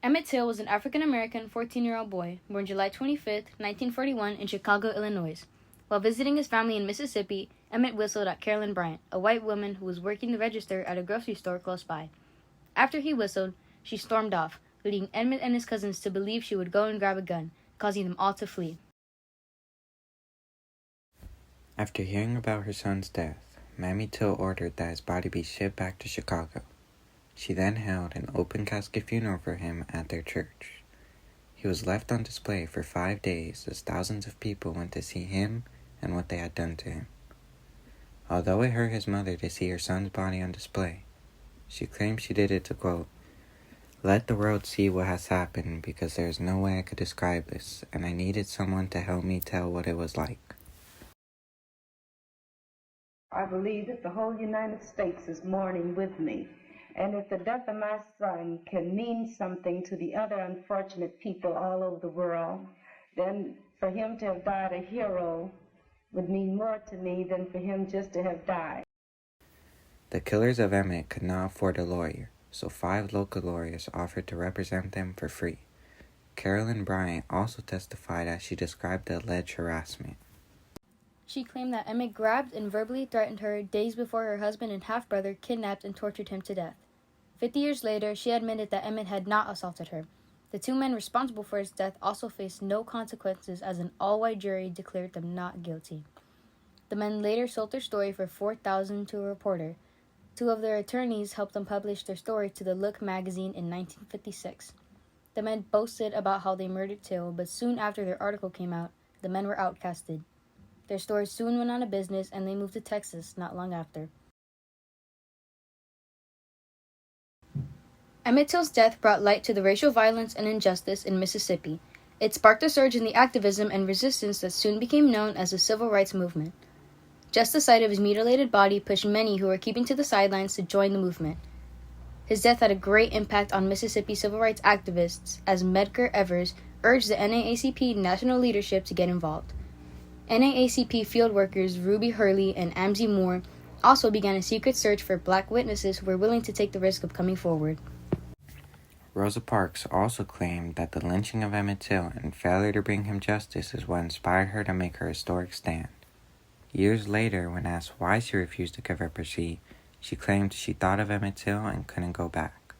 Emmett Till was an African-American 14-year-old boy born July 25, 1941 in Chicago, Illinois. While visiting his family in Mississippi, Emmett whistled at Carolyn Bryant, a white woman who was working the register at a grocery store close by. After he whistled, she stormed off, leading Emmett and his cousins to believe she would go and grab a gun, causing them all to flee. After hearing about her son's death, Mammy Till ordered that his body be shipped back to Chicago. She then held an open casket funeral for him at their church. He was left on display for 5 days as thousands of people went to see him and what they had done to him. Although it hurt his mother to see her son's body on display, she claimed she did it to, quote, "let the world see what has happened because there is no way I could describe this, and I needed someone to help me tell what it was like." I believe that the whole United States is mourning with me. And if the death of my son can mean something to the other unfortunate people all over the world, then for him to have died a hero would mean more to me than for him just to have died. The killers of Emmett could not afford a lawyer, so 5 local lawyers offered to represent them for free. Carolyn Bryant also testified as she described the alleged harassment. She claimed that Emmett grabbed and verbally threatened her days before her husband and half-brother kidnapped and tortured him to death. 50 years later, she admitted that Emmett had not assaulted her. The 2 men responsible for his death also faced no consequences as an all-white jury declared them not guilty. The men later sold their story for $4,000 to a reporter. 2 of their attorneys helped them publish their story to the Look magazine in 1956. The men boasted about how they murdered Till, but soon after their article came out, the men were outcasted. Their store soon went out of business and they moved to Texas not long after. Emmett Till's death brought light to the racial violence and injustice in Mississippi. It sparked a surge in the activism and resistance that soon became known as the Civil Rights Movement. Just the sight of his mutilated body pushed many who were keeping to the sidelines to join the movement. His death had a great impact on Mississippi civil rights activists as Medgar Evers urged the NAACP national leadership to get involved. NAACP field workers Ruby Hurley and Amzie Moore also began a secret search for black witnesses who were willing to take the risk of coming forward. Rosa Parks also claimed that the lynching of Emmett Till and failure to bring him justice is what inspired her to make her historic stand. Years later, when asked why she refused to give up her seat, she claimed she thought of Emmett Till and couldn't go back.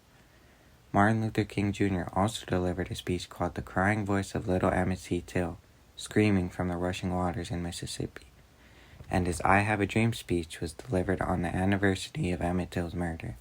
Martin Luther King Jr. also delivered a speech called "The Crying Voice of Little Emmett C. Till," screaming from the rushing waters in Mississippi, and his "I Have a Dream" speech was delivered on the anniversary of Emmett Till's murder.